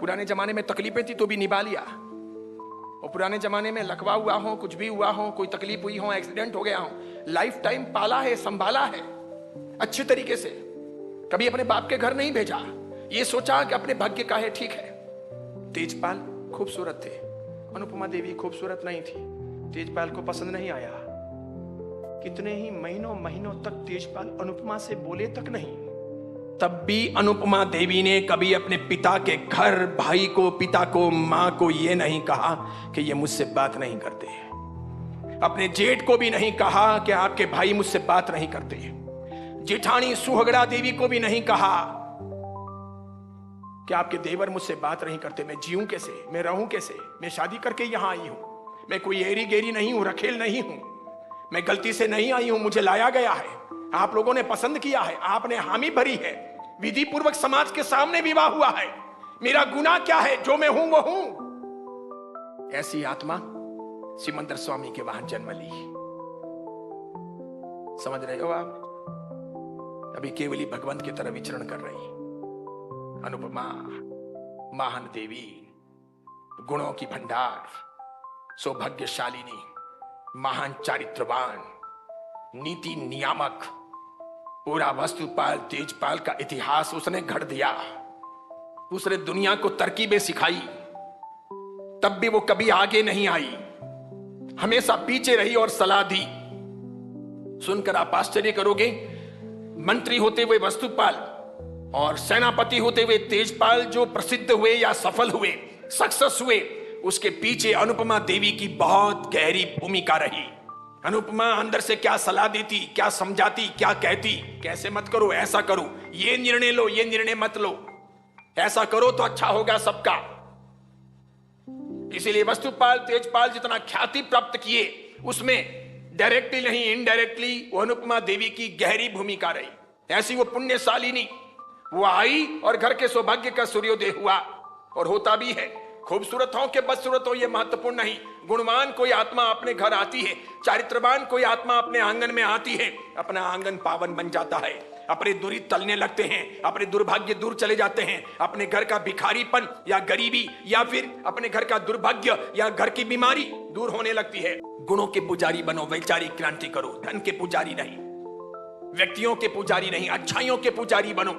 पुराने जमाने में तकलीफें थी तो भी निभा लिया, और पुराने जमाने में लकवा हुआ हो, कुछ भी हुआ हो, कोई तकलीफ हुई हो, एक्सीडेंट हो गया हो, लाइफ टाइम पाला है, संभाला है अच्छे तरीके से। कभी अपने बाप के घर नहीं भेजा, ये सोचा कि अपने भाग्य का है, ठीक है। तेजपाल खूबसूरत थे, अनुपमा देवी खूबसूरत नहीं थी, तेजपाल को पसंद नहीं आया। कितने ही महीनों महीनों तक तेजपाल अनुपमा से बोले तक नहीं। तब भी अनुपमा देवी ने कभी अपने पिता के घर, भाई को, पिता को, मां को यह नहीं कहा कि ये मुझसे बात नहीं करते। अपने जेठ को भी नहीं कहा कि आपके भाई मुझसे बात नहीं करते। जेठानी सुहगड़ा देवी को भी नहीं कहा कि आपके देवर मुझसे बात नहीं करते, मैं जीऊं कैसे, मैं रहूं कैसे, मैं शादी करके यहां आई हूं, मैं कोई एरी गेरी नहीं हूं, रखेल नहीं हूं, मैं गलती से नहीं आई हूं, मुझे लाया गया है, आप लोगों ने पसंद किया है, आपने हामी भरी है, विधि पूर्वक समाज के सामने विवाह हुआ है, मेरा गुनाह क्या है, जो मैं हूं वो हूं। ऐसी आत्मा सिमंदर स्वामी के वहां जन्म ली। समझ रहे हो आप? अभी केवली भगवंत की तरह विचरण कर रही अनुपमा, महान देवी, गुणों की भंडार, सौभाग्यशालिनी, महान चारित्रवान, नीति नियामक, पूरा वस्तुपाल तेजपाल का इतिहास उसने घड़ दिया। उसने दुनिया को तरकीबें सिखाई, तब भी वो कभी आगे नहीं आई, हमेशा पीछे रही और सलाह दी। सुनकर आप आश्चर्य करोगे, मंत्री होते हुए वस्तुपाल और सेनापति होते हुए तेजपाल जो प्रसिद्ध हुए या सफल हुए, सक्सेस हुए, उसके पीछे अनुपमा देवी की बहुत गहरी भूमिका रही। अनुपमा अंदर से क्या सलाह देती, क्या समझाती, क्या कहती, कैसे मत करो, ऐसा करो, ये निर्णय लो, ये निर्णय मत लो, ऐसा करो तो अच्छा होगा सबका। इसीलिए वस्तुपाल तेजपाल जितना ख्याति प्राप्त किए, उसमें डायरेक्टली नहीं इनडायरेक्टली वो अनुपमा देवी की गहरी भूमिका रही। ऐसी वो पुण्यशालिनी, वो आई और घर के सौभाग्य का सूर्योदय हुआ, और होता भी है। खूबसूरत हो कि बदसूरत हो ये महत्वपूर्ण नहीं, गुणवान कोई आत्मा अपने घर आती है, चारित्रवान कोई आत्मा अपने आंगन में आती है, अपना आंगन पावन बन जाता है, अपने दूरी तलने लगते हैं, अपने दुर्भाग्य दूर चले जाते हैं, अपने घर का भिखारीपन या गरीबी या फिर अपने घर का दुर्भाग्य या घर की बीमारी दूर होने लगती है। गुणों के पुजारी बनो, वैचारिक क्रांति करो, धन के पुजारी नहीं, व्यक्तियों के पुजारी नहीं, अच्छाइयों के पुजारी बनो,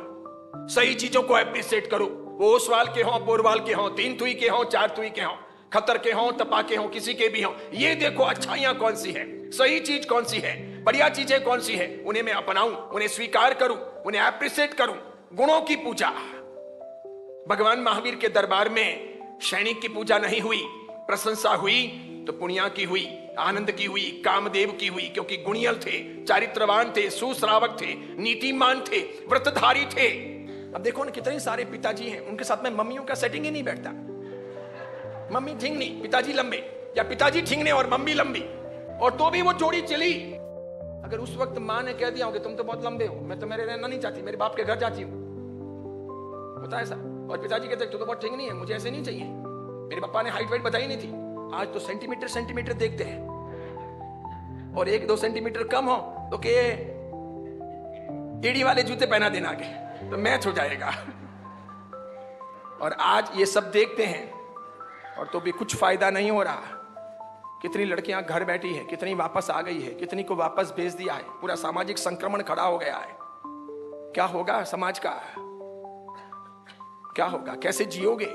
सही चीजों को एप्रिशिएट करो। वो ओसवाल के हों, बोरवाल के हों, 3 तुई के हों, 4 तुई के हों, खतर के हों, तपा के हों, किसी के भी हों, ये देखो अच्छाइयां कौन सी है, सही चीज कौन सी है, बढ़िया चीजें कौन सी है, उन्हें मैं अपनाऊं, उन्हें स्वीकार करूं, उन्हें एप्रिशिएट करूं। गुणों की पूजा। भगवान महावीर के दरबार में सैनिक की पूजा नहीं हुई, प्रशंसा हुई तो पुण्या की हुई, आनंद की हुई, कामदेव की हुई, क्योंकि गुणियल थे, चारित्रवान थे, सुश्रावक थे, नीतिमान थे, व्रतधारी थे। अब देखो ना, कितने सारे पिताजी हैं, उनके साथ में मम्मियों का सेटिंग ही नहीं बैठता। मम्मी ठिंगनी, पिताजी लंबे, या पिताजी ठिंगने और मम्मी लंबी, और तो भी वो जोड़ी चली। अगर उस वक्त माँ ने कह दिया हो कि तुम तो बहुत लंबे हो, मैं तो मेरे रहना नहीं चाहती, मेरे बाप के घर जाती हूँ, होता है ऐसा। और पिताजी कहते तू तो बहुत ठिंगनी है, मुझे ऐसे नहीं चाहिए, मेरे पापा ने हाइट वाइट बताई नहीं थी, आज तो सेंटीमीटर देखते हैं, और 1-2 सेंटीमीटर कम हो तो के एड़ी वाले जूते पहना देना आगे तो मैच हो जाएगा। और आज ये सब देखते हैं और तो भी कुछ फायदा नहीं हो रहा। कितनी लड़कियां घर बैठी है, कितनी वापस आ गई है, कितनी को वापस भेज दिया है, पूरा सामाजिक संक्रमण खड़ा हो गया है। क्या होगा समाज का, क्या होगा, कैसे जियोगे?